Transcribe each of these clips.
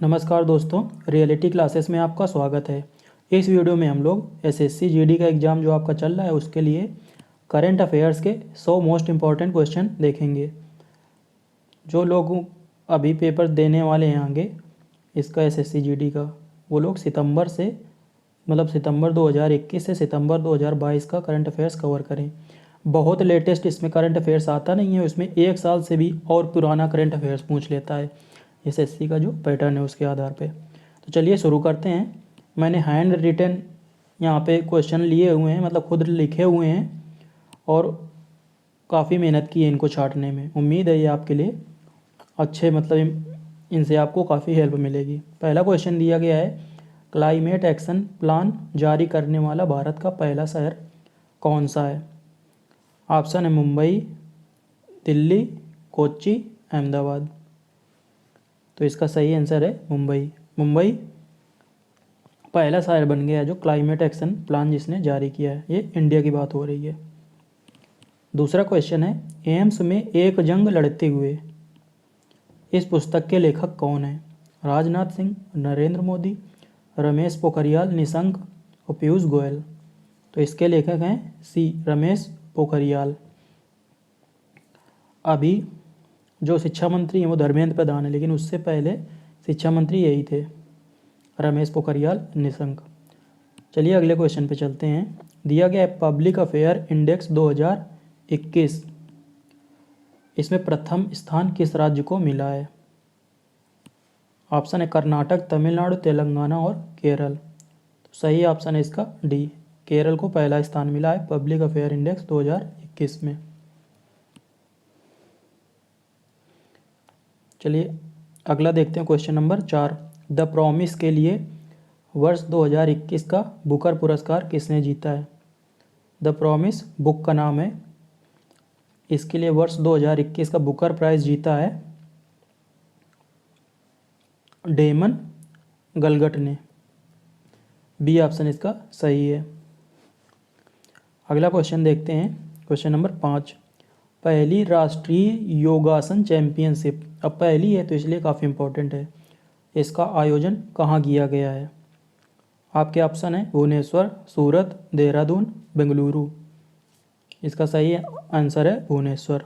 नमस्कार दोस्तों, reality classes में आपका स्वागत है। इस वीडियो में हम लोग एसएससी जीडी का एग्ज़ाम जो आपका चल रहा है उसके लिए करंट अफेयर्स के 100 मोस्ट इम्पॉर्टेंट क्वेश्चन देखेंगे। जो लोग अभी पेपर देने वाले हैं आगे इसका एसएससी जीडी का, वो लोग सितंबर 2021 से सितंबर 2022 का करंट अफेयर्स कवर करें। बहुत लेटेस्ट इसमें करंट अफेयर्स आता नहीं है, उसमें एक साल से भी और पुराना करंट अफेयर्स पूछ लेता है एसएससी का जो पैटर्न है उसके आधार पे। तो चलिए शुरू करते हैं। मैंने हैंड रिटन यहाँ पे क्वेश्चन लिए हुए हैं, मतलब खुद लिखे हुए हैं और काफ़ी मेहनत की है इनको छांटने में। उम्मीद है ये आपके लिए अच्छे, मतलब इनसे आपको काफ़ी हेल्प मिलेगी। पहला क्वेश्चन दिया गया है, क्लाइमेट एक्शन प्लान जारी करने वाला भारत का पहला शहर कौन सा है? ऑप्शन है मुंबई, दिल्ली, कोच्चि, अहमदाबाद। तो इसका सही आंसर है मुंबई। मुंबई पहला शहर बन गया है जो क्लाइमेट एक्शन प्लान जिसने जारी किया है। ये इंडिया की बात हो रही है। दूसरा क्वेश्चन है, एम्स में एक जंग लड़ते हुए इस पुस्तक के लेखक कौन है? राजनाथ सिंह, नरेंद्र मोदी, रमेश पोखरियाल निशंक और पीयूष गोयल। तो इसके लेखक हैं सी रमेश पोखरियाल। अभी जो शिक्षा मंत्री हैं वो धर्मेंद्र प्रधान है, लेकिन उससे पहले शिक्षा मंत्री यही थे, रमेश पोखरियाल निशंक। चलिए अगले क्वेश्चन पे चलते हैं। दिया गया है पब्लिक अफेयर इंडेक्स 2021, इसमें प्रथम स्थान किस राज्य को मिला है? ऑप्शन है कर्नाटक, तमिलनाडु, तेलंगाना और केरल। तो सही ऑप्शन है इसका डी, केरल को पहला स्थान मिला है पब्लिक अफेयर इंडेक्स 2021 में। चलिए अगला देखते हैं, क्वेश्चन नंबर 4। द प्रॉमिस के लिए वर्ष 2021 का बुकर पुरस्कार किसने जीता है? द प्रॉमिस बुक का नाम है, इसके लिए वर्ष 2021 का बुकर प्राइज जीता है डेमन गलगट ने। बी ऑप्शन इसका सही है। अगला क्वेश्चन देखते हैं, क्वेश्चन नंबर 5। पहली राष्ट्रीय योगासन चैंपियनशिप, अब पहली है तो इसलिए काफ़ी इम्पोर्टेंट है, इसका आयोजन कहाँ किया गया है? आपके ऑप्शन है भुवनेश्वर, सूरत, देहरादून, बेंगलुरु। इसका सही आंसर है भुवनेश्वर।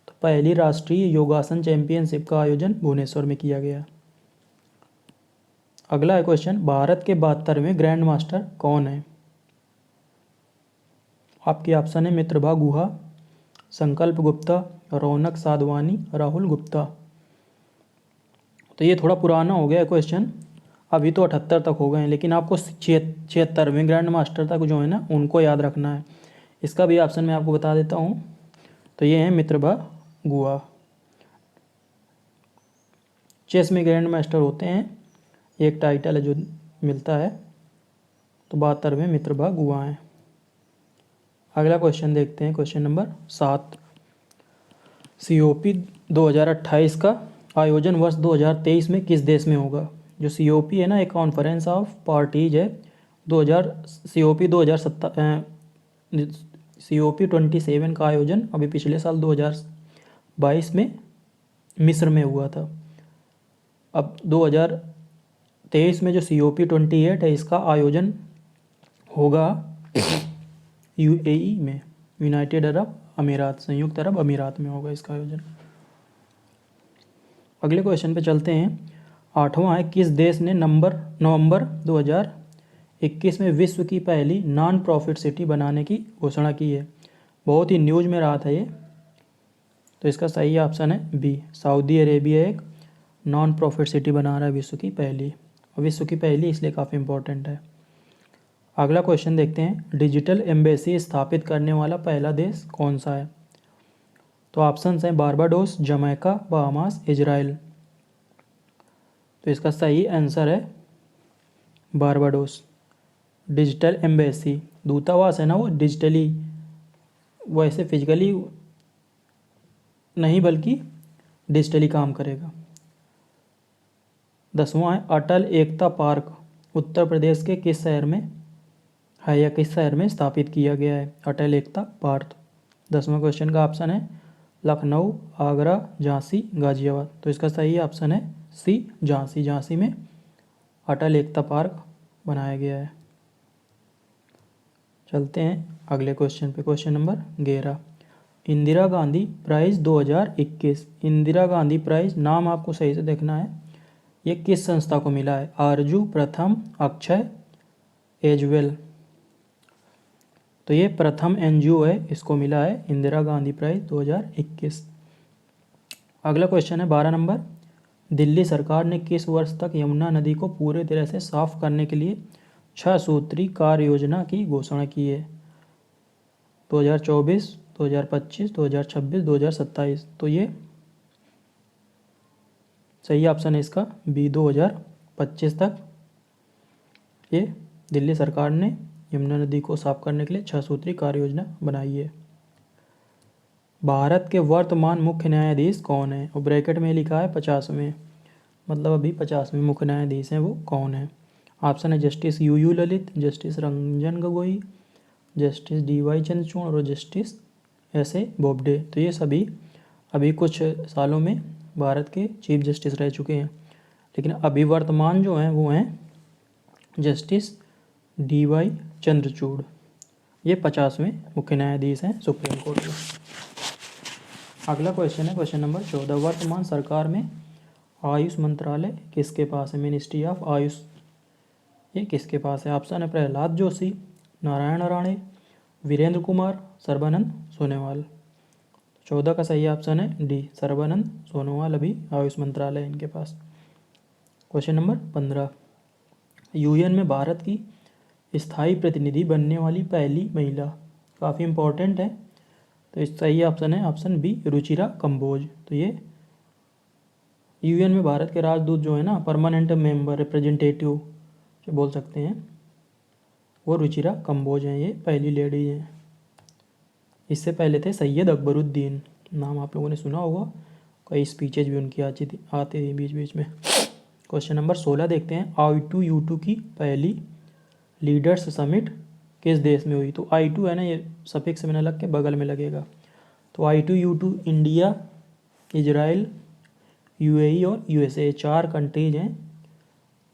तो पहली राष्ट्रीय योगासन चैंपियनशिप का आयोजन भुवनेश्वर में किया गया। अगला है क्वेश्चन, भारत के 72वें ग्रैंड मास्टर कौन है? आपके ऑप्शन है मित्रभा गुहा, संकल्प गुप्ता, रौनक साधवानी, राहुल गुप्ता। तो ये थोड़ा पुराना हो गया है क्वेश्चन, अभी तो 78 तक हो गए हैं, लेकिन आपको 76वें ग्रैंड मास्टर तक जो है ना उनको याद रखना है। इसका भी ऑप्शन मैं आपको बता देता हूँ। तो ये है मित्रभा गुहा। चेस में ग्रैंड मास्टर होते हैं, एक टाइटल है जो मिलता है, तो 72वें मित्रभा गुहा हैं। अगला क्वेश्चन देखते हैं, क्वेश्चन नंबर 7। COP 2028 का आयोजन वर्ष 2023 में किस देश में होगा? जो COP है ना, एक कॉन्फ्रेंस ऑफ पार्टीज है। COP 27 का आयोजन अभी पिछले साल 2022 में मिस्र में हुआ था। अब 2023 में जो COP 28 है इसका आयोजन होगा UAE में, यूनाइटेड अरब अमीरात, संयुक्त अरब अमीरात में होगा इसका आयोजन। अगले क्वेश्चन पे चलते हैं। 8वां है, किस देश ने नवंबर 2021 में विश्व की पहली नॉन प्रॉफिट सिटी बनाने की घोषणा की है? बहुत ही न्यूज में रहा था ये, तो इसका सही ऑप्शन है बी, सऊदी अरेबिया एक नॉन प्रॉफिट सिटी बना रहा है विश्व की पहली। विश्व की पहली इसलिए काफ़ी इंपॉर्टेंट है। अगला क्वेश्चन देखते हैं, डिजिटल एम्बेसी स्थापित करने वाला पहला देश कौन सा है? तो ऑप्शंस हैं बारबाडोस, जमैका, बहामास, इजराइल। तो इसका सही आंसर है बारबाडोस। डिजिटल एम्बेसी, दूतावास है ना, वो डिजिटली, वैसे फिजिकली नहीं बल्कि डिजिटली काम करेगा। 10वां है, अटल एकता पार्क उत्तर प्रदेश के किस शहर में है या किस शहर में स्थापित किया गया है? अटल एकता पार्क। 10वां क्वेश्चन का ऑप्शन है लखनऊ, आगरा, झांसी, गाजियाबाद। तो इसका सही ऑप्शन है सी झांसी, झांसी में अटल एकता पार्क बनाया गया है। चलते हैं अगले क्वेश्चन पे, question number 11। Indira Gandhi Prize 2021, Indira Gandhi Prize नाम आपको सही से देखना है, ये किस संस्था को मिला है? आरजू, प्रथम, अक्षय, एजवेल। तो ये प्रथम एनजीओ है, इसको मिला है इंदिरा गांधी प्राइज़ 2021। अगला क्वेश्चन है 12 नंबर। दिल्ली सरकार ने किस वर्ष तक यमुना नदी को पूरे तरह से साफ करने के लिए 6 सूत्री कार्य योजना की घोषणा की है? 2024, 2025, 2026, 2027। तो ये सही ऑप्शन है इसका बी, 2025 तक ये दिल्ली सरकार ने यमुना नदी को साफ करने के लिए 6 सूत्री कार्य योजना बनाई है। भारत के वर्तमान मुख्य न्यायाधीश कौन है? और ब्रैकेट में लिखा है 50वें, मतलब अभी 50वें मुख्य न्यायाधीश हैं, वो कौन है? ऑप्शन है justice U Lalit, justice Ranjan Gogoi, justice DY Chandrachud और जस्टिस SA बोबडे। तो ये सभी अभी कुछ सालों में भारत के चीफ जस्टिस रह चुके हैं, लेकिन अभी वर्तमान जो हैं वो हैं जस्टिस DY चंद्रचूड़। ये 50वें मुख्य न्यायाधीश हैं सुप्रीम कोर्ट के। अगला क्वेश्चन है क्वेश्चन नंबर 14। वर्तमान सरकार में आयुष मंत्रालय किसके पास है? मिनिस्ट्री ऑफ आयुष, ये किसके पास है? ऑप्शन है प्रहलाद जोशी, नारायण राणे, वीरेंद्र कुमार, सर्बानंद सोनोवाल। 14 का सही ऑप्शन है डी, सर्बानंद सोनोवाल अभी आयुष मंत्रालय इनके पास। Question number 15। UN में भारत की स्थायी प्रतिनिधि बनने वाली पहली महिला, काफ़ी इम्पोर्टेंट है, तो इस सही ऑप्शन है ऑप्शन बी, रुचिरा कंबोज। तो ये UN में भारत के राजदूत जो है ना, परमानेंट मेंबर, रिप्रेजेंटेटिव जो बोल सकते हैं, वो रुचिरा कंबोज हैं, ये पहली लेडी हैं। इससे पहले थे सैयद अकबरुद्दीन, नाम आप लोगों ने सुना होगा, कई स्पीचेज भी उनकी आती थी बीच बीच में। क्वेश्चन नंबर 16 देखते हैं। I2U2 की पहली लीडर्स समिट किस देश में हुई? तो I2 है ना, ये सफिक्स में न लग के बगल में लगेगा। तो I2U2 इंडिया, इजराइल, UAE और USA, 4 कंट्रीज हैं।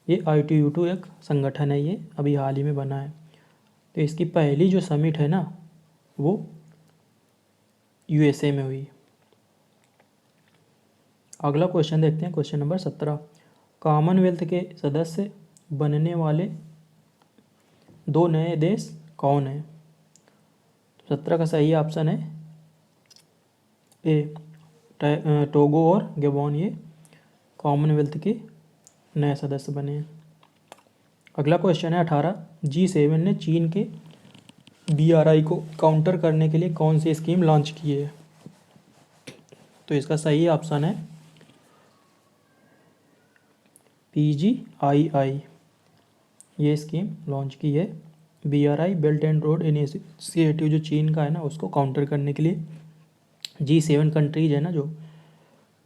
ये I2U2 एक संगठन है, ये अभी हाल ही में बना है। तो इसकी पहली जो समिट है ना, वो USA में हुई। अगला क्वेश्चन देखते हैं, क्वेश्चन नंबर 17। कॉमनवेल्थ के सदस्य बनने वाले 2 नए देश कौन हैं? 17 का सही ऑप्शन है ए, टोगो और गैबोन, ये कॉमनवेल्थ के नए सदस्य बने हैं। अगला क्वेश्चन है 18। G7 ने चीन के BRI को काउंटर करने के लिए कौन सी स्कीम लॉन्च की है? तो इसका सही ऑप्शन है PGII, ये स्कीम लॉन्च की है। BRI, belt and road initiative, जो चीन का है ना, उसको काउंटर करने के लिए G7 कंट्रीज है ना जो,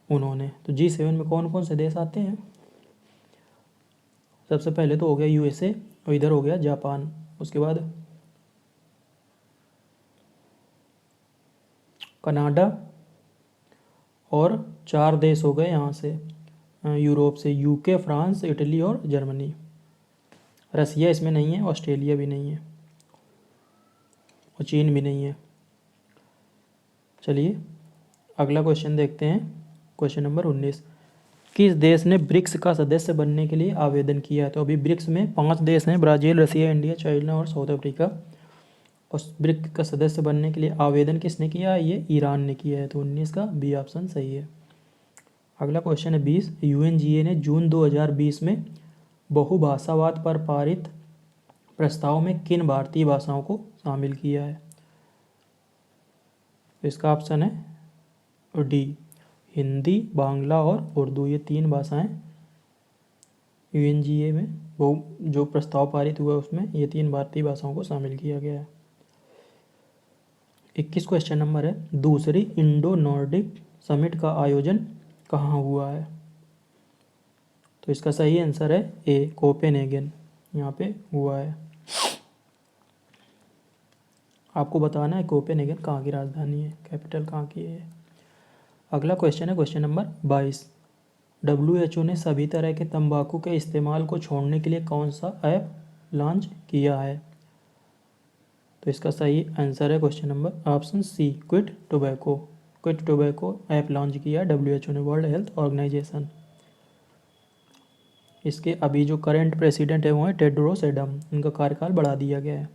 उन्होंने। तो G7 में कौन कौन से देश आते हैं? सबसे पहले तो हो गया USA और इधर हो गया जापान, उसके बाद कनाडा और 4 देश हो गए यहाँ से यूरोप से, UK, फ्रांस, इटली और जर्मनी। रसिया इसमें नहीं है, ऑस्ट्रेलिया भी नहीं है और चीन भी नहीं है। चलिए अगला क्वेश्चन देखते हैं, क्वेश्चन नंबर 19। किस देश ने ब्रिक्स का सदस्य बनने के लिए आवेदन किया है? तो अभी ब्रिक्स में 5 देश हैं, ब्राज़ील, रसिया, इंडिया, चाइना और साउथ अफ्रीका। और ब्रिक्स का सदस्य बनने के लिए आवेदन किसने किया है? ये ईरान ने किया है। तो 19 का बी ऑप्शन सही है। अगला क्वेश्चन है 20। UNGA ने जून 2020 में बहुभाषावाद पर पारित प्रस्ताव में किन भारतीय भाषाओं को शामिल किया है? इसका ऑप्शन है डी, हिंदी, बांग्ला और उर्दू, ये 3 भाषाएं UNGA में वो जो प्रस्ताव पारित हुआ उसमें ये 3 भारतीय भाषाओं को शामिल किया गया है। 21 क्वेश्चन नंबर है। दूसरी इंडो नॉर्डिक समिट का आयोजन कहाँ हुआ है? तो इसका सही आंसर है ए, कोपेनहेगन, यहाँ पे हुआ है। आपको बताना है कोपेनहेगन कहाँ की राजधानी है, कैपिटल कहाँ की है। अगला क्वेश्चन है क्वेश्चन नंबर 22। WHO ने सभी तरह के तंबाकू के इस्तेमाल को छोड़ने के लिए कौन सा ऐप लॉन्च किया है? तो इसका सही आंसर है question number option C, quit tobacco. Quit tobacco app launch किया है WHO ने, वर्ल्ड हेल्थ ऑर्गेनाइजेशन। इसके अभी जो करंट प्रेसिडेंट है वो है टेड्रोस एडम, उनका कार्यकाल बढ़ा दिया गया है।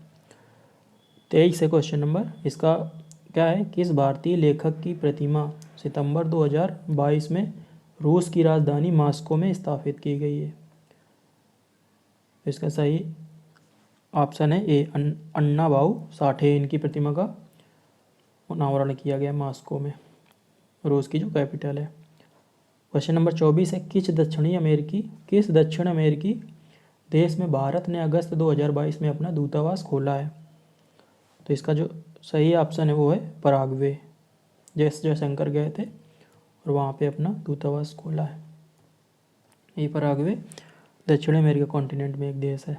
23 है क्वेश्चन नंबर, इसका क्या है, किस भारतीय लेखक की प्रतिमा सितंबर 2022 में रूस की राजधानी मॉस्को में स्थापित की गई है? तो इसका सही ऑप्शन है ए, अन्ना भाऊ साठे, इनकी प्रतिमा का अनावरण किया गया मॉस्को में, रूस की जो कैपिटल है। क्वेश्चन नंबर 24 है, किस दक्षिण अमेरिकी देश में भारत ने अगस्त 2022 में अपना दूतावास खोला है? तो इसका जो सही ऑप्शन है वो है पराग्वे। जयशंकर गए थे और वहाँ पे अपना दूतावास खोला है। ये पराग्वे दक्षिण अमेरिका कॉन्टिनेंट में एक देश है।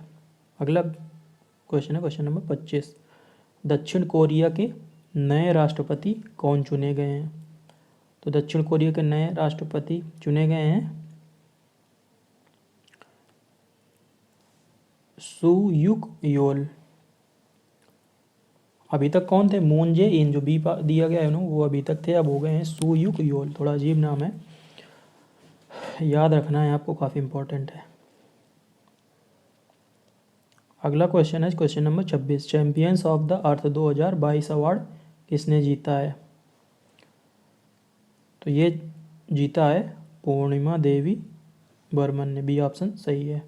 अगला क्वेश्चन है क्वेश्चन नंबर 25, दक्षिण कोरिया के नए राष्ट्रपति कौन चुने गए हैं? तो दक्षिण कोरिया के नए राष्ट्रपति चुने गए हैं सू युक योल। अभी तक कौन थे? मून जे इन, जो बी दिया गया है ना वो अभी तक थे, अब हो गए हैं सू युक योल। थोड़ा अजीब नाम है, याद रखना है आपको, काफ़ी इंपॉर्टेंट है। अगला क्वेश्चन है question number 26, champions of the earth 2022 award किसने जीता है? तो ये जीता है पूर्णिमा देवी बर्मन ने, बी ऑप्शन सही है।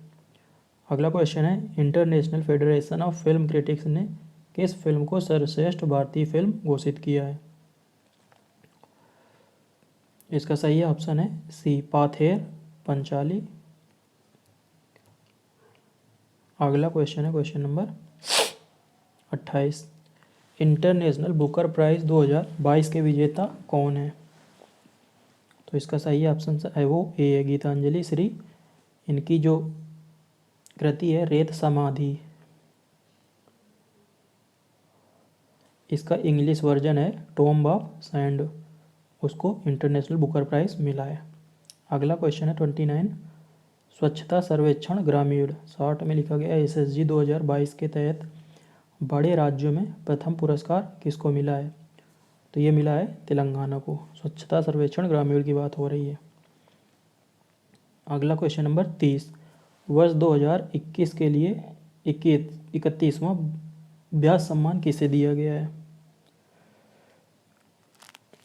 अगला क्वेश्चन है, international federation of film critics ने किस फिल्म को सर्वश्रेष्ठ भारतीय फिल्म घोषित किया है? इसका सही ऑप्शन है सी, पाथेर पंचाली। अगला क्वेश्चन है question number 28, International Booker Prize 2022 के विजेता कौन है? तो इसका सही ऑप्शन है वो ए है, गीतांजलि श्री। इनकी जो कृति है रेत समाधि, इसका इंग्लिश वर्जन है टॉम्ब ऑफ सैंड, उसको इंटरनेशनल बुकर प्राइज़ मिला है। अगला क्वेश्चन है 29, स्वच्छता सर्वेक्षण ग्रामीण 60 में लिखा गया SSG 2022 के तहत बड़े राज्यों में प्रथम पुरस्कार किसको मिला है? तो ये मिला है तेलंगाना को। स्वच्छता सर्वेक्षण ग्रामीण की बात हो रही है। अगला क्वेश्चन नंबर 30, वर्ष 2021 के लिए 31वां व्यास सम्मान किसे दिया गया है?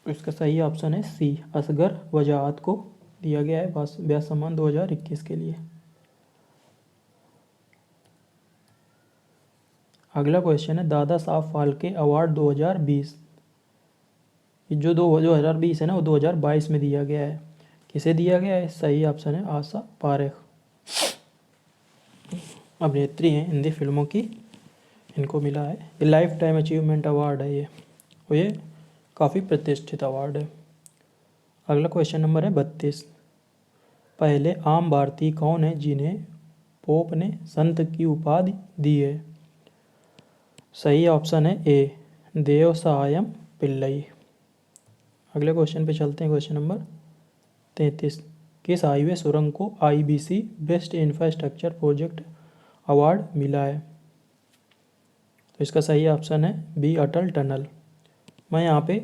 इसका सही ऑप्शन है सी, असगर वजाहत को दिया गया है व्यास सम्मान 2021 के लिए। अगला क्वेश्चन है, दादा साहब फाल्के अवार्ड 2020, जो 2020 है ना वो 2022 में दिया गया है, किसे दिया गया है? सही ऑप्शन है आशा पारेख, अभिनेत्री हैं हिंदी फिल्मों की, इनको मिला है। ये लाइफ टाइम अचीवमेंट अवार्ड है ये, और ये काफ़ी प्रतिष्ठित अवार्ड है। अगला क्वेश्चन नंबर है 32, पहले आम भारतीय कौन है जिन्हें पोप ने संत की उपाधि दी है? सही ऑप्शन है ए, देव सहायम पिल्लई। अगले क्वेश्चन पे चलते हैं क्वेश्चन नंबर 33, किस हाईवे सुरंग को IBC best infrastructure project award मिला है? तो इसका सही ऑप्शन है बी, अटल टनल। मैं यहाँ पे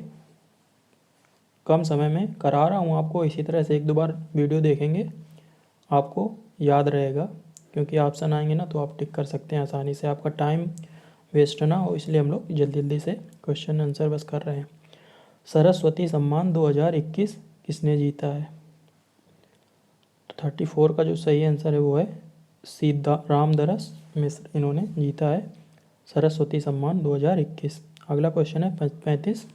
कम समय में करा रहा हूँ आपको, इसी तरह से एक दो बार वीडियो देखेंगे आपको याद रहेगा, क्योंकि ऑप्शन आएंगे ना तो आप टिक कर सकते हैं आसानी से, आपका टाइम वेस्ट ना हो, इसलिए हम लोग जल्दी जल्दी से क्वेश्चन आंसर बस कर रहे हैं। सरस्वती सम्मान 2021 किसने जीता है? तो 34 का जो सही आंसर है वो है सीधा रामदरस मिश्र, इन्होंने जीता है सरस्वती सम्मान 2021। अगला क्वेश्चन है 35,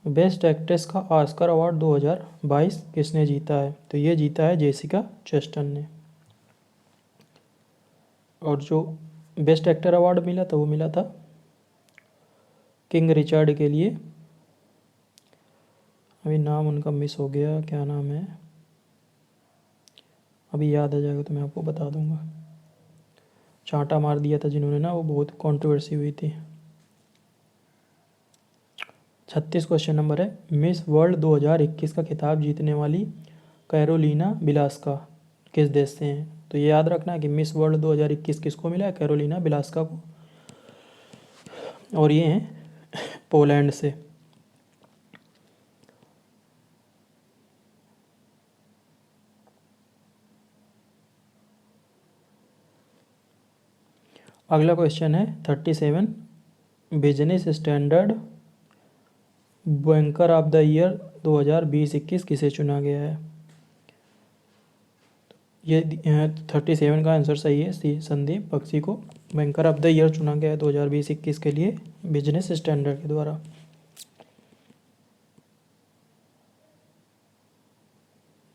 बेस्ट एक्ट्रेस का ऑस्कर अवार्ड 2022 किसने जीता है? तो ये जीता है जेसिका चेस्टन ने। और जो बेस्ट एक्टर अवार्ड मिला था वो मिला था किंग रिचर्ड के लिए, अभी नाम उनका मिस हो गया, क्या नाम है, अभी याद आ जाएगा तो मैं आपको बता दूंगा। चांटा मार दिया था जिन्होंने ना, वो बहुत कंट्रोवर्सी हुई थी। 36 क्वेश्चन नंबर है, मिस वर्ल्ड 2021 का खिताब जीतने वाली कैरोलिना बिलास्का किस देश से हैं? तो ये याद रखना है कि मिस वर्ल्ड 2021 किसको मिला है? कैरोलिना बिलास्का को, और ये हैं पोलैंड से। अगला क्वेश्चन है 37, business standard banker of the year 2020-21 किसे चुना गया है? ये 37 का आंसर सही है, सी संदीप बख्शी को बैंकर ऑफ द ईयर चुना गया है 2020-21 के लिए बिजनेस स्टैंडर्ड के द्वारा।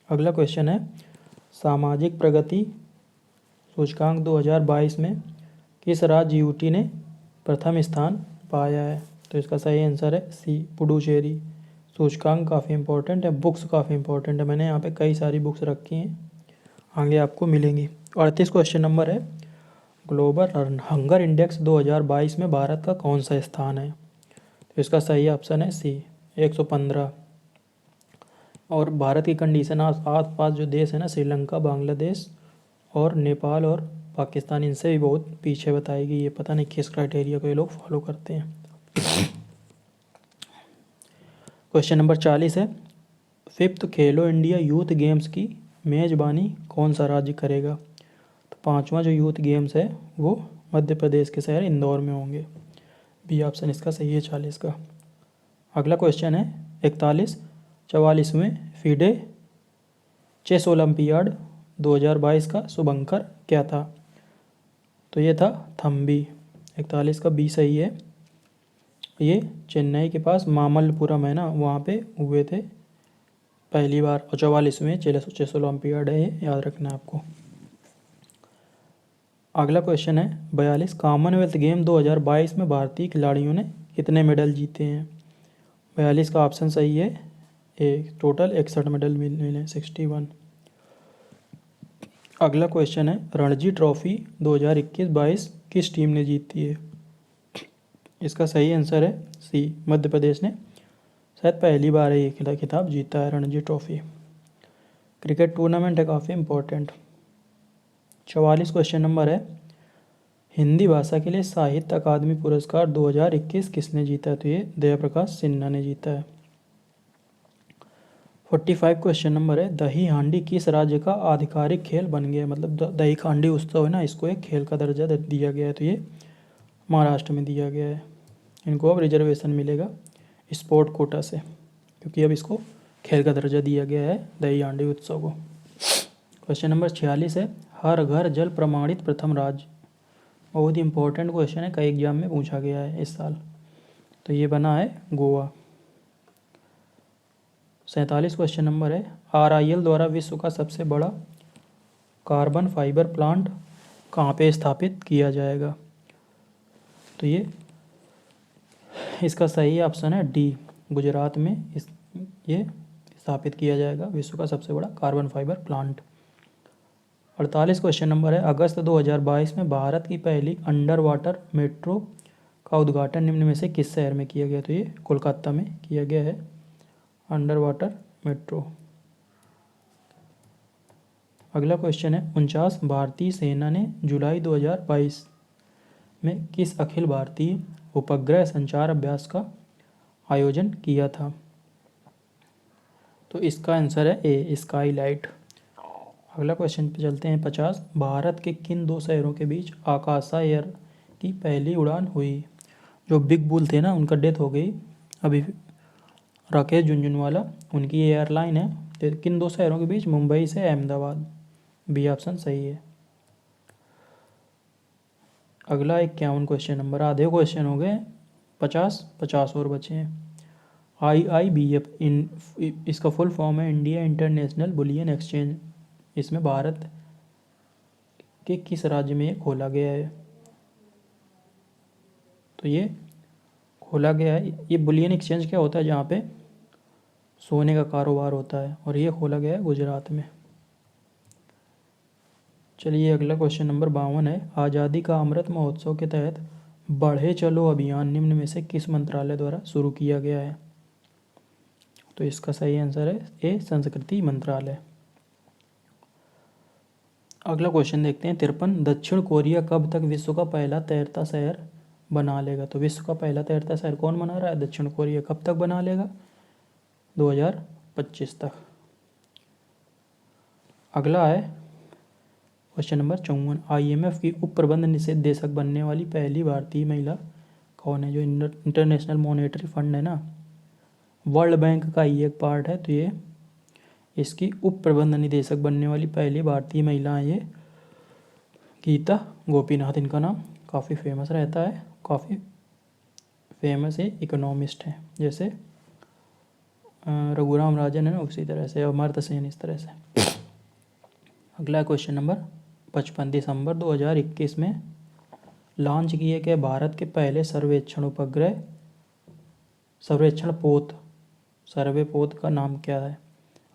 अगला क्वेश्चन है सामाजिक प्रगति सूचकांक 2022 में किस राज्य यूटी ने प्रथम स्थान पाया है? तो इसका सही आंसर है सी पुडुचेरी। सूचकांक काफ़ी इंपॉर्टेंट है, बुक्स काफ़ी इंपॉर्टेंट है, मैंने यहाँ पे कई सारी बुक्स रखी हैं, आगे आपको मिलेंगी। 38 क्वेश्चन नंबर है ग्लोबल हंगर इंडेक्स 2022 में भारत का कौन सा स्थान है? तो इसका सही ऑप्शन है सी 115। और भारत की कंडीशन आस पास जो देश है ना, श्रीलंका, बांग्लादेश और नेपाल और पाकिस्तान, इनसे भी बहुत पीछे बताई गई है। पता नहीं किस क्राइटेरिया को ये लोग फॉलो करते हैं। क्वेश्चन नंबर 40 है 5th खेलो इंडिया यूथ गेम्स की मेज़बानी कौन सा राज्य करेगा? तो 5वां जो यूथ गेम्स है वो मध्य प्रदेश के शहर इंदौर में होंगे। बी ऑप्शन इसका सही है 40 का। अगला क्वेश्चन है 41, 44वें फीडे चेस ओलंपियाड 2022 का शुभंकर क्या था? तो ये था थम्बी। 41 का बी सही है। ये चेन्नई के पास मामल्लपुरम है ना, वहाँ पे हुए थे पहली बार, और 44वें चेस ओलंपियाड है, ये याद रखना है आपको। अगला क्वेश्चन है 42, कॉमनवेल्थ गेम 2022 में भारतीय खिलाड़ियों ने कितने मेडल जीते हैं? 42 का ऑप्शन सही है ए, टोटल 61 मेडल मिले 61। अगला क्वेश्चन है रणजी ट्रॉफी 2021-22 किस टीम ने जीती है? इसका सही आंसर है सी मध्य प्रदेश ने, शायद पहली बार है ये खिताब जीता है रणजी ट्रॉफी। क्रिकेट टूर्नामेंट है काफ़ी इम्पोर्टेंट। 44 क्वेश्चन नंबर है हिंदी भाषा के लिए साहित्य अकादमी पुरस्कार 2021 किसने जीता है? तो ये जयप्रकाश सिन्हा ने जीता है। 45 क्वेश्चन नंबर है दही हांडी किस राज्य का आधिकारिक खेल बन गया? मतलब दही हांडी उत्सव है ना, इसको एक खेल का दर्जा दिया गया है, तो ये महाराष्ट्र में दिया गया है। इनको अब रिजर्वेशन मिलेगा स्पोर्ट कोटा से, क्योंकि अब इसको खेल का दर्जा दिया गया है दही हांडी उत्सव को। क्वेश्चन नंबर 46 है हर घर जल प्रमाणित प्रथम राज्य। बहुत ही इंपॉर्टेंट क्वेश्चन है, कई एग्जाम में पूछा गया है इस साल। तो ये बना है गोवा। 47 क्वेश्चन नंबर है RIL द्वारा विश्व का सबसे बड़ा कार्बन फाइबर प्लांट कहाँ पे स्थापित किया जाएगा? तो ये इसका सही ऑप्शन है डी, गुजरात में ये स्थापित किया जाएगा विश्व का सबसे बड़ा carbon fibre plant. 48 question number है अगस्त 2022 में भारत की पहली अंडर वाटर मेट्रो का उद्घाटन निम्न में से किस शहर में किया गया? तो ये कोलकाता में किया गया है अंडर वाटर मेट्रो। अगला क्वेश्चन है 49, भारतीय सेना ने जुलाई 2022 में किस अखिल भारतीय उपग्रह संचार अभ्यास का आयोजन किया था? तो इसका आंसर है ए, स्काई लाइट। अगला क्वेश्चन पे चलते हैं 50, भारत के किन दो शहरों के बीच आकाशा एयर की पहली उड़ान हुई? जो बिग बुल थे ना, उनका डेथ हो गई अभी, राकेश झुनझुनवाला, उनकी एयरलाइन है। तो किन दो शहरों के बीच? मुंबई से अहमदाबाद। बी ऑप्शन सही है। अगला 51 क्वेश्चन नंबर, आधे क्वेश्चन हो गए, 50 और बचे हैं। IIBF इसका फुल फॉर्म है इंडिया इंटरनेशनल बुलियन एक्सचेंज। इसमें भारत के किस राज्य में ये खोला गया है? तो ये खोला गया है, ये बुलियन एक्सचेंज क्या होता है? जहाँ पे सोने का कारोबार होता है, और ये खोला गया है गुजरात में। चलिए अगला क्वेश्चन नंबर 52 है आज़ादी का अमृत महोत्सव के तहत बढ़े चलो अभियान निम्न में से किस मंत्रालय द्वारा शुरू किया गया है? तो इसका सही आंसर है ए, संस्कृति मंत्रालय। अगला क्वेश्चन देखते हैं 53। दक्षिण कोरिया कब तक विश्व का पहला तैरता शहर बना लेगा? तो विश्व का पहला तैरता शहर कौन बना रहा है? दक्षिण कोरिया। कब तक बना लेगा? 2025 तक। अगला है क्वेश्चन नंबर 54। IMF की उप प्रबंध निदेशक बनने वाली पहली भारतीय महिला कौन है? जो इंटरनेशनल मॉनेटरी फंड है ना, वर्ल्ड बैंक का ही एक पार्ट है, तो ये इसकी उप प्रबंध निदेशक बनने वाली पहली भारतीय महिला है ये गीता गोपीनाथ इनका नाम। काफ़ी फेमस रहता है, काफ़ी फेमस है, इकोनॉमिस्ट है, जैसे रघुराम राजन है ना, उसी तरह से, अमर्त्य सेन, इस तरह से। अगला क्वेश्चन नंबर 55। दिसंबर 2021 में लॉन्च किए गए भारत के पहले सर्वेक्षण उपग्रह सर्वे पोत का नाम क्या है?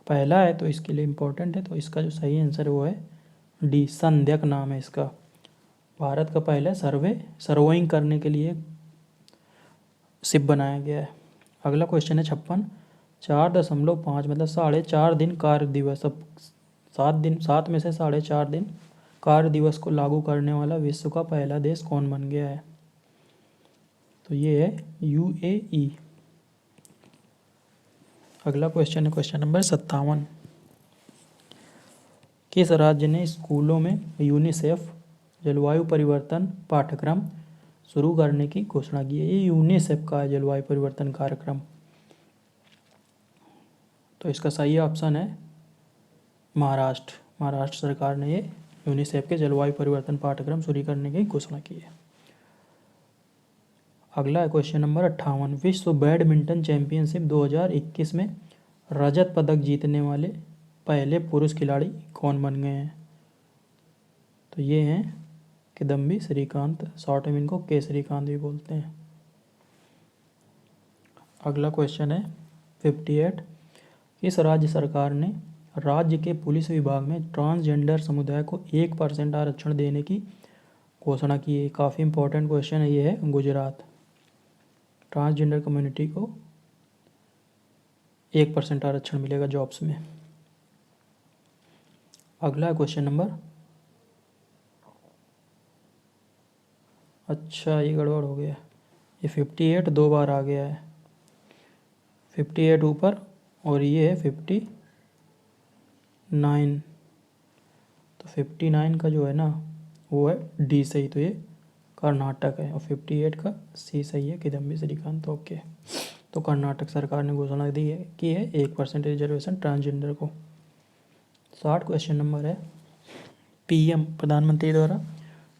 पहला है तो इसके लिए इम्पोर्टेंट है, तो इसका जो सही आंसर है वो है डी, संध्यक नाम है इसका। भारत का पहला सर्वेइंग करने के लिए शिप बनाया गया है। अगला क्वेश्चन है 56। 4.5 मतलब 4.5 दिन कार्य दिवस, अब 7 में से 4.5 दिन कार्य दिवस को लागू करने वाला विश्व का पहला देश कौन बन गया है? तो ये है UAE। अगला क्वेश्चन है क्वेश्चन नंबर 57। किस राज्य ने स्कूलों में यूनिसेफ जलवायु परिवर्तन पाठ्यक्रम शुरू करने की घोषणा की है? ये यूनिसेफ का है जलवायु परिवर्तन कार्यक्रम। तो इसका सही ऑप्शन है महाराष्ट्र सरकार ने ये यूनिसेफ के जलवायु परिवर्तन पाठ्यक्रम शुरू करने की घोषणा की है। अगला है क्वेश्चन नंबर 58। विश्व बैडमिंटन चैंपियनशिप 2021 में रजत पदक जीतने वाले पहले पुरुष खिलाड़ी कौन बन गए हैं? तो ये हैं किदम्बी श्रीकांत, शॉर्ट में इनको के श्रीकांत भी बोलते हैं। अगला क्वेश्चन है 58। इस राज्य सरकार ने राज्य के पुलिस विभाग में ट्रांसजेंडर समुदाय को 1% आरक्षण देने की घोषणा की है। काफ़ी इंपॉर्टेंट क्वेश्चन है, ये है गुजरात। ट्रांसजेंडर कम्युनिटी को 1% आरक्षण मिलेगा जॉब्स में। अगला क्वेश्चन नंबर, अच्छा ये गड़बड़ हो गया, ये 58 2 बार आ गया है, 58 ऊपर और ये है 59, तो 59 का जो है ना वो है डी सही, तो ये कर्नाटक है, और 58 का सी सही है किदम्बी श्रीकांत। ओके, तो कर्नाटक सरकार ने घोषणा दी है कि है 1% रिजर्वेशन ट्रांसजेंडर को। 60 क्वेश्चन नंबर है PM प्रधानमंत्री द्वारा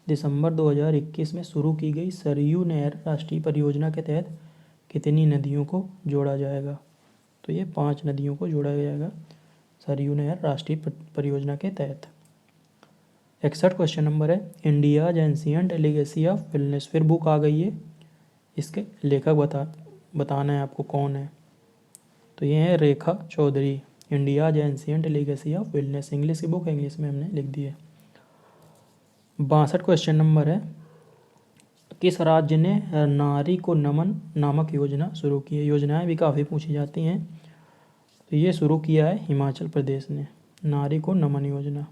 दिसंबर 2021 में शुरू की गई सरयू नहर राष्ट्रीय परियोजना के तहत कितनी नदियों को जोड़ा जाएगा? तो ये 5 नदियों को जोड़ा जाएगा सरयू नहर राष्ट्रीय परियोजना के तहत। 61 क्वेश्चन नंबर है India's ancient legacy of wellness, फिर बुक आ गई है, इसके लेखक बताना है आपको कौन है। तो ये है Rekha Chaudhary, India's ancient legacy of wellness, English की बुक है, इंग्लिश में हमने लिख दी है। 62 क्वेश्चन नंबर है किस राज्य ने नारी को नमन नामक योजना शुरू की है? योजनाएं भी काफ़ी पूछी जाती हैं, तो ये शुरू किया है हिमाचल प्रदेश ने, नारी को नमन योजना।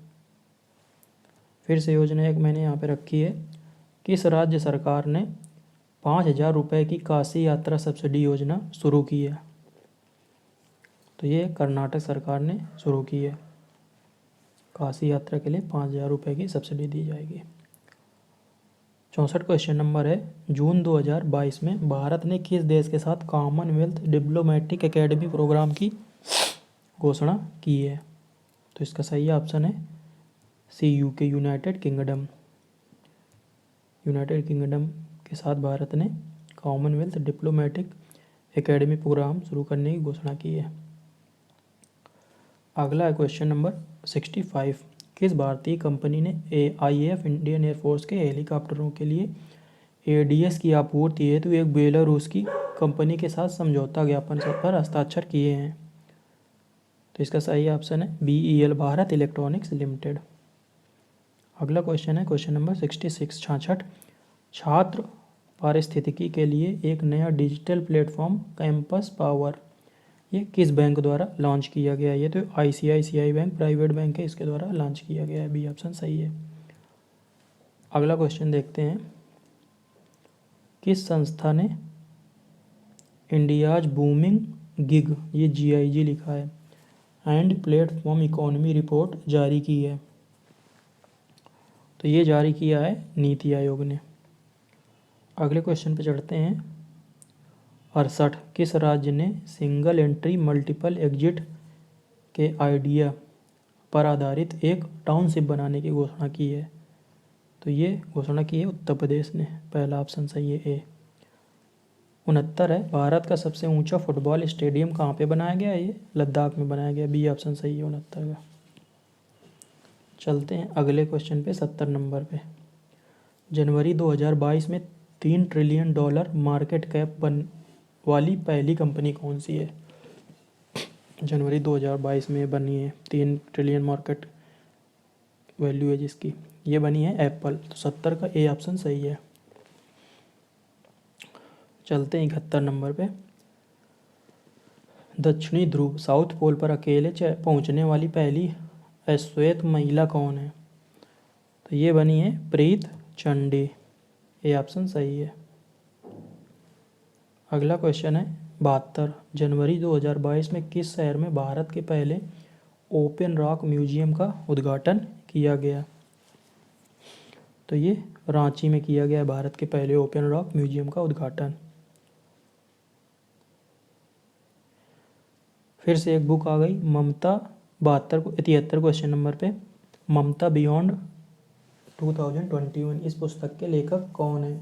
फिर से योजना एक मैंने यहाँ पे रखी है, किस राज्य सरकार ने 5,000 रुपये की काशी यात्रा सब्सिडी योजना शुरू की है? तो ये कर्नाटक सरकार ने शुरू की है, काशी यात्रा के लिए 5,000 रुपये की सब्सिडी दी जाएगी। 64 क्वेश्चन नंबर है जून 2022 में भारत ने किस देश के साथ कॉमनवेल्थ डिप्लोमेटिक एकेडमी प्रोग्राम की घोषणा की है? तो इसका सही ऑप्शन है CUK, यूनाइटेड किंगडम के साथ भारत ने कॉमनवेल्थ डिप्लोमेटिक एकेडमी प्रोग्राम शुरू करने की घोषणा की है। अगला है क्वेश्चन नंबर 65। किस भारतीय कंपनी ने IAF इंडियन एयरफोर्स के हेलीकॉप्टरों के लिए ADS की आपूर्ति हेतु एक बेलारूस की कंपनी के साथ समझौता ज्ञापन पर हस्ताक्षर किए हैं? तो इसका सही ऑप्शन है BEL, भारत इलेक्ट्रॉनिक्स लिमिटेड। अगला क्वेश्चन है क्वेश्चन नंबर 66। 66 छात्र पारिस्थितिकी के लिए एक नया डिजिटल प्लेटफॉर्म कैंपस पावर ये किस बैंक द्वारा लॉन्च किया गया है? ये तो ICICI बैंक प्राइवेट बैंक है, इसके द्वारा लॉन्च किया गया है। बी ऑप्शन सही है। अगला क्वेश्चन देखते हैं, किस संस्था ने इंडियाज बूमिंग गिग, ये GIG लिखा है, एंड प्लेटफॉर्म इकोनॉमी रिपोर्ट जारी की है? तो ये जारी किया है नीति आयोग ने। अगले क्वेश्चन पे चढ़ते हैं। 68, किस राज्य ने सिंगल एंट्री मल्टीपल एग्जिट के आइडिया पर आधारित एक टाउनशिप बनाने की घोषणा की है? तो ये घोषणा की है उत्तर प्रदेश ने। पहला ऑप्शन सही है, ए। 69 है, भारत का सबसे ऊंचा फुटबॉल स्टेडियम कहाँ पे बनाया गया है? ये लद्दाख में बनाया गया। बी ऑप्शन सही है 69 का। चलते हैं अगले क्वेश्चन पे, 70 नंबर पे। जनवरी 2022 में $3 ट्रिलियन मार्केट कैप वाली पहली कंपनी कौन सी है? जनवरी 2022 में बनी है, 3 ट्रिलियन मार्केट वैल्यू है जिसकी, ये बनी है एप्पल। तो 70 का ए ऑप्शन सही है। चलते हैं 71 नंबर पे। दक्षिणी ध्रुव साउथ पोल पर अकेले पहुंचने वाली पहली अश्वेत महिला कौन है? तो ये बनी है प्रीत चंडी। ए ऑप्शन सही है। अगला क्वेश्चन है 72, जनवरी 2022 में किस शहर में भारत के पहले ओपन रॉक म्यूजियम का उद्घाटन किया गया? तो ये रांची में किया गया भारत के पहले ओपन रॉक म्यूजियम का उद्घाटन। फिर से एक बुक आ गई, ममता 73 क्वेश्चन नंबर पे, ममता बियॉन्ड 2021, इस पुस्तक के लेखक कौन है?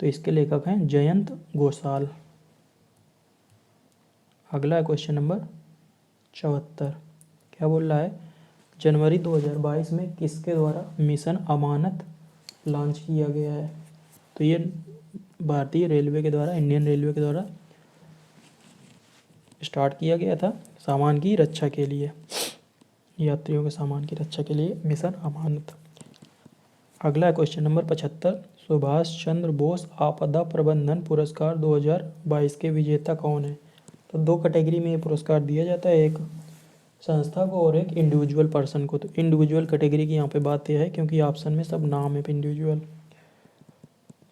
तो इसके लेखक हैं जयंत घोषाल। अगला है क्वेश्चन नंबर 74, क्या बोल रहा है? जनवरी 2022 में किसके द्वारा मिशन अमानत लॉन्च किया गया है? तो ये भारतीय रेलवे के द्वारा, इंडियन रेलवे के द्वारा स्टार्ट किया गया था, सामान की रक्षा के लिए, यात्रियों के सामान की रक्षा के लिए मिशन अमानत। अगला है क्वेश्चन नंबर 75, सुभाष चंद्र बोस आपदा प्रबंधन पुरस्कार 2022 के विजेता कौन है? तो 2 कैटेगरी में ये पुरस्कार दिया जाता है, एक संस्था को और एक इंडिविजुअल पर्सन को। तो इंडिविजुअल कैटेगरी की यहाँ पे बात यह है, क्योंकि ऑप्शन में सब नाम है इंडिविजुअल,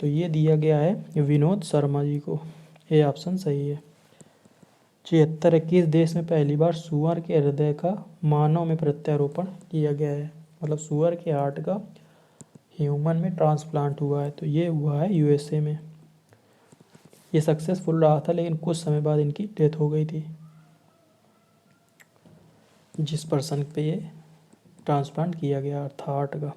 तो ये दिया गया है विनोद शर्मा जी को। ये ऑप्शन सही है। 76, किस देश में पहली बार सुअर के हृदय का मानव में प्रत्यारोपण किया गया है? मतलब सुअर के हार्ट का ह्यूमन में ट्रांसप्लांट हुआ है, तो ये हुआ है USA में। ये सक्सेसफुल रहा था, लेकिन कुछ समय बाद इनकी डेथ हो गई थी, जिस पर्सन पे ये ट्रांसप्लांट किया गया था हार्ट का।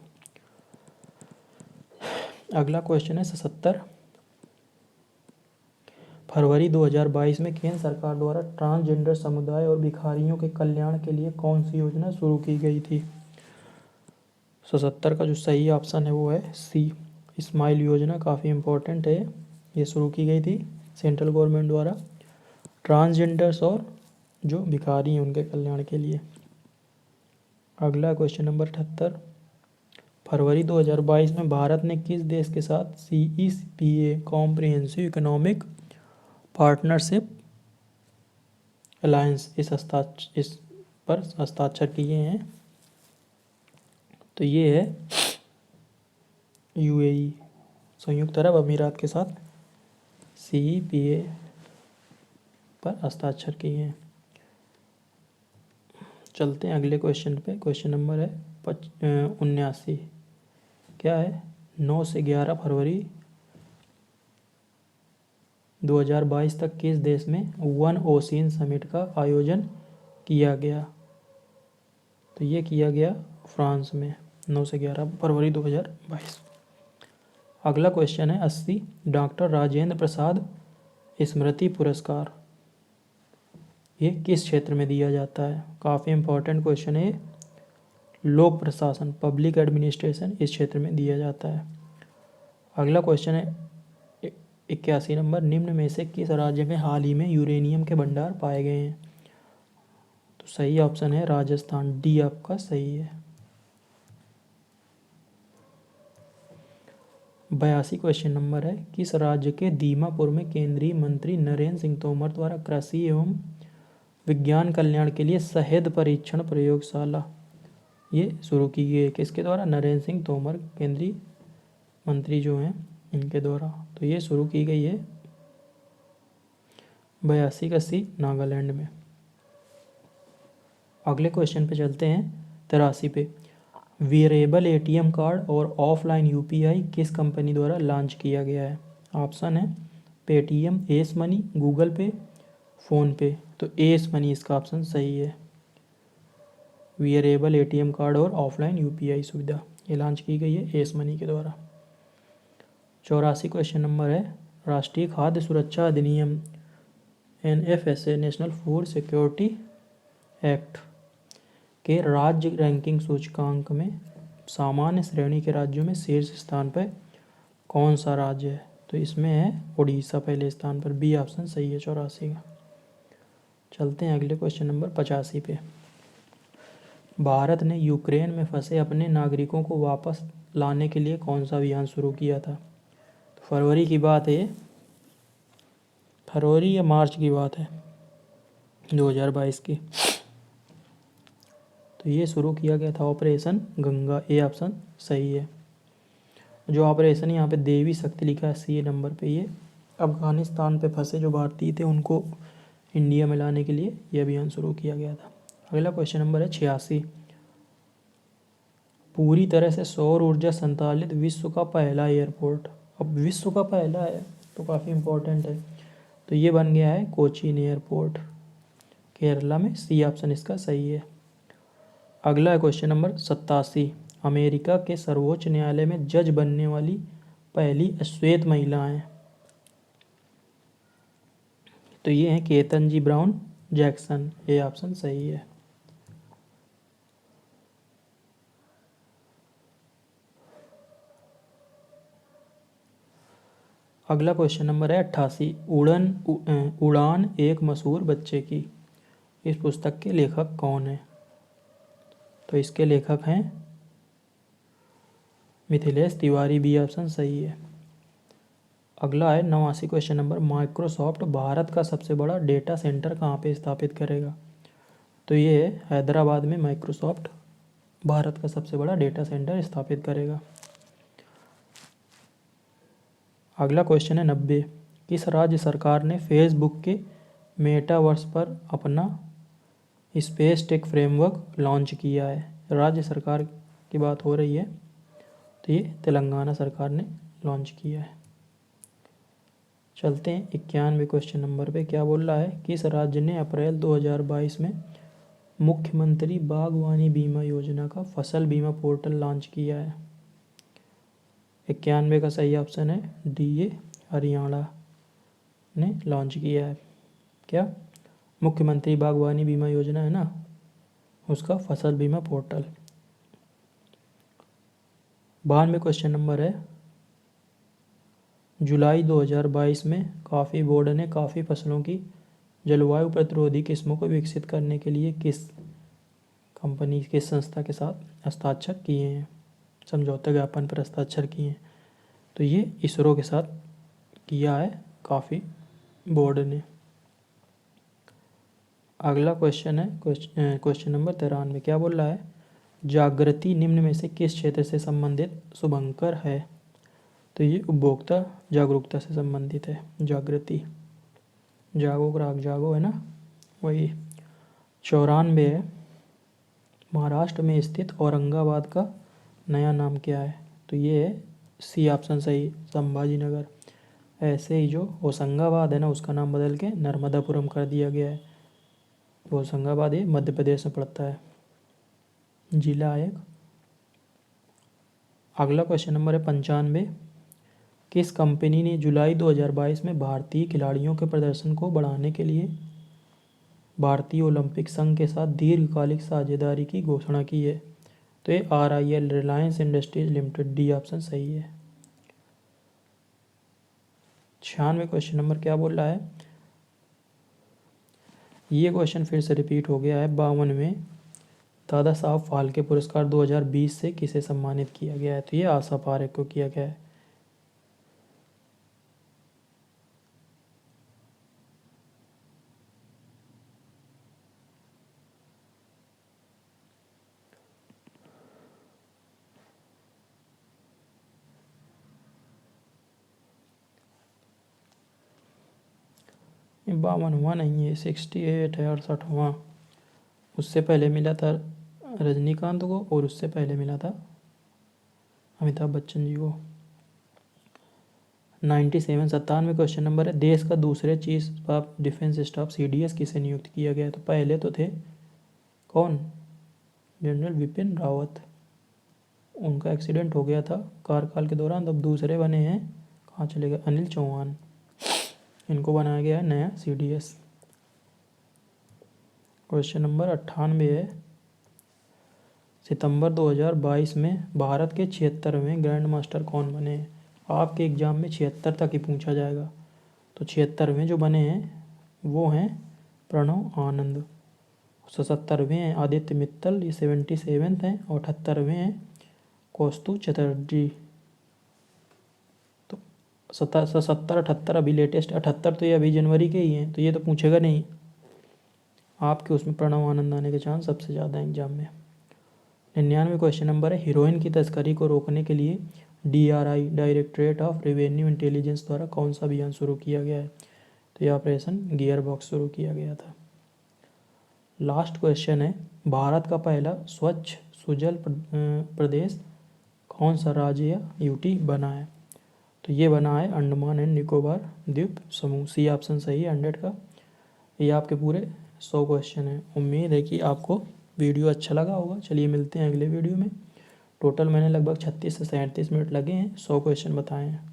अगला क्वेश्चन है 77, फरवरी 2022 में केंद्र सरकार द्वारा ट्रांसजेंडर समुदाय और भिखारियों के कल्याण के लिए कौन सी योजना शुरू की गई थी? 77 का जो सही ऑप्शन है वो है सी, स्माइल योजना। काफ़ी इम्पोर्टेंट है, ये शुरू की गई थी सेंट्रल गवर्नमेंट द्वारा ट्रांसजेंडर्स और जो भिखारी हैं उनके कल्याण के लिए। अगला क्वेश्चन नंबर 78, फरवरी 2022 में भारत ने किस देश के साथ CEPA comprehensive economic partnership alliance इस पर हस्ताक्षर किए हैं? तो ये है UAE, संयुक्त अरब अमीरात के साथ CEPA पर हस्ताक्षर किए हैं। चलते हैं अगले क्वेश्चन पे। क्वेश्चन नंबर है 79, क्या है? 9 से 11 फरवरी 2022 तक किस देश में वन ओशियन समिट का आयोजन किया गया? तो ये किया गया फ्रांस में, 9 से 11 फरवरी 2022। अगला क्वेश्चन है 80, डॉक्टर राजेंद्र प्रसाद स्मृति पुरस्कार ये किस क्षेत्र में दिया जाता है? काफ़ी इम्पोर्टेंट क्वेश्चन है, लोक प्रशासन, पब्लिक एडमिनिस्ट्रेशन, इस क्षेत्र में दिया जाता है। अगला क्वेश्चन है 81 नंबर, निम्न में से किस राज्य में हाल ही में यूरेनियम के भंडार पाए गए हैं? तो सही ऑप्शन है राजस्थान, डी आपका सही है। 82 क्वेश्चन नंबर है, किस राज्य के दीमापुर में केंद्रीय मंत्री नरेंद्र सिंह तोमर द्वारा कृषि एवं विज्ञान कल्याण के लिए शहद परीक्षण प्रयोगशाला ये शुरू की गई है, किसके द्वारा? नरेंद्र सिंह तोमर, केंद्रीय मंत्री जो हैं इनके द्वारा। तो ये शुरू की गई है 82 का सी, नागालैंड में। अगले क्वेश्चन पे चलते हैं 83 पे। वेरिएबल एटीएम कार्ड और ऑफलाइन यूपीआई किस कंपनी द्वारा लॉन्च किया गया है? ऑप्शन है पेटीएम, एस मनी, गूगल पे, फ़ोन पे। तो एस मनी इसका ऑप्शन सही है। वेरिएबल एटीएम कार्ड और ऑफलाइन यूपीआई सुविधा ये लॉन्च की गई है एस मनी के द्वारा। 84 क्वेश्चन नंबर है, राष्ट्रीय खाद्य सुरक्षा अधिनियम NFSA, national food security act के राज्य रैंकिंग सूचकांक में सामान्य श्रेणी के राज्यों में शीर्ष स्थान पर कौन सा राज्य है? तो इसमें है उड़ीसा पहले स्थान पर, बी ऑप्शन सही है 84 का। चलते हैं अगले क्वेश्चन नंबर 85 पे। भारत ने यूक्रेन में फंसे अपने नागरिकों को वापस लाने के लिए कौन सा अभियान शुरू किया था? तो फरवरी की बात है, फरवरी या मार्च की बात है 2022 की। तो ये शुरू किया गया था ऑपरेशन गंगा, ए ऑप्शन सही है। जो ऑपरेशन यहाँ पे देवी शक्ति लिखा है सी नंबर पे, ये अफगानिस्तान पे फंसे जो भारतीय थे उनको इंडिया में लाने के लिए ये अभियान शुरू किया गया था। अगला क्वेश्चन नंबर है 86। पूरी तरह से सौर ऊर्जा संचालित विश्व का पहला एयरपोर्ट, अब विश्व का पहला है तो काफ़ी इम्पोर्टेंट है, तो ये बन गया है कोचीन एयरपोर्ट, केरला में, सी ऑप्शन इसका सही है। अगला है क्वेश्चन नंबर 87। अमेरिका के सर्वोच्च न्यायालय में जज बनने वाली पहली श्वेत महिला हैं? तो ये हैं केतन ब्राउन जैक्सन, ये ऑप्शन सही है। अगला क्वेश्चन नंबर है 88। उड़ान एक मशहूर बच्चे की, इस पुस्तक के लेखक कौन है? तो इसके लेखक हैं मिथिलेश तिवारी, बी ऑप्शन सही है। अगला है 89 क्वेश्चन नंबर। माइक्रोसॉफ्ट भारत का सबसे बड़ा डेटा सेंटर कहाँ पे स्थापित करेगा? तो ये हैदराबाद में माइक्रोसॉफ्ट भारत का सबसे बड़ा डेटा सेंटर स्थापित करेगा। अगला क्वेश्चन है 90। किस राज्य सरकार ने फेसबुक के मेटावर्स पर अपना स्पेस टेक फ्रेमवर्क लॉन्च किया है? राज्य सरकार की बात हो रही है, तो ये तेलंगाना सरकार ने लॉन्च किया है। चलते हैं 91 क्वेश्चन नंबर पे। क्या बोल रहा है? किस राज्य ने अप्रैल 2022 में मुख्यमंत्री बागवानी बीमा योजना का फसल बीमा पोर्टल लॉन्च किया है? 91 का सही ऑप्शन है डी, ये हरियाणा ने लॉन्च किया है। क्या? मुख्यमंत्री बागवानी बीमा योजना है ना, उसका फसल बीमा पोर्टल। 92 क्वेश्चन नंबर है, जुलाई 2022 में कॉफ़ी बोर्ड ने कॉफ़ी फसलों की जलवायु प्रतिरोधी किस्मों को विकसित करने के लिए किस कंपनी, किस संस्था के साथ हस्ताक्षर किए हैं, समझौता ज्ञापन पर हस्ताक्षर किए हैं? तो ये इसरो के साथ किया है कॉफ़ी बोर्ड ने। अगला क्वेश्चन है क्वेश्चन नंबर 93। क्या बोल रहा है? जागृति निम्न में से किस क्षेत्र से संबंधित शुभंकर है? तो ये उपभोक्ता जागरूकता से संबंधित है। जागृति, जागो ग्राहक जागो है ना, वही। 94 है, महाराष्ट्र में स्थित औरंगाबाद का नया नाम क्या है? तो ये है सी ऑप्शन सही, संभाजी नगर। ऐसे ही जो होशंगाबाद है ना, उसका नाम बदल के नर्मदापुरम कर दिया गया है। होशंगाबाद ये मध्य प्रदेश में पड़ता है, जिला एक। अगला क्वेश्चन नंबर है 95। किस कंपनी ने जुलाई 2022 में भारतीय खिलाड़ियों के प्रदर्शन को बढ़ाने के लिए भारतीय ओलंपिक संघ के साथ दीर्घकालिक साझेदारी की घोषणा की है? तो ये RIL, Reliance industries limited, D option सही है। 96 क्वेश्चन नंबर क्या बोल रहा है? ये क्वेश्चन फिर से रिपीट हो गया है। 52 में दादा साहब फाल्के पुरस्कार 2020 से किसे सम्मानित किया गया है? तो ये आशा पारेख को किया गया है। ये 52वां नहीं है, 68 है, 68वां। उससे पहले मिला था रजनीकांत को और उससे पहले मिला था अमिताभ बच्चन जी को। 97 97 क्वेश्चन नंबर है, देश का दूसरे chief of defence staff CDS किसे नियुक्त किया गया है? तो पहले तो थे कौन? जनरल विपिन रावत। उनका एक्सीडेंट हो गया था कार्यकाल के दौरान, तब दूसरे बने हैं, कहाँ चले गए, अनिल चौहान। इनको बनाया गया है नया CDS। क्वेश्चन नंबर 98 है, सितंबर 2022 में भारत के 76वें ग्रैंड मास्टर कौन बने हैं? आपके एग्जाम में 76 तक ही पूछा जाएगा। तो 76वें जो बने हैं वो हैं प्रणव आनंद। 77वें हैं आदित्य मित्तल, ये 77th हैं। और 78वें हैं कौस्तु चटर्जी। तो 70 78 अभी लेटेस्ट, 78 तो ये अभी जनवरी के ही हैं, तो ये तो पूछेगा नहीं। आपके उसमें प्रणव आनंद आने के चांस सबसे ज़्यादा हैं एग्जाम में। 99 क्वेश्चन नंबर है, हीरोइन की तस्करी को रोकने के लिए DRI directorate of revenue intelligence द्वारा कौन सा अभियान शुरू किया गया है? तो ये ऑपरेशन गियर बॉक्स शुरू किया गया था। लास्ट क्वेश्चन है, भारत का पहला स्वच्छ सुजल प्रदेश कौन सा राज्य या UT बना है? तो ये बना है अंडमान एंड निकोबार द्वीप समूह। C ऑप्शन सही है 100 का। ये आपके पूरे 100 क्वेश्चन हैं। उम्मीद है कि आपको वीडियो अच्छा लगा होगा। चलिए मिलते हैं अगले वीडियो में। टोटल मैंने लगभग 36 से 37 मिनट लगे हैं, 100 क्वेश्चन बताए हैं,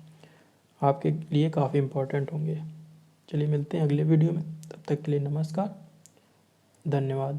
आपके लिए काफ़ी इम्पोर्टेंट होंगे। चलिए मिलते हैं अगले वीडियो में, तब तक के लिए नमस्कार, धन्यवाद।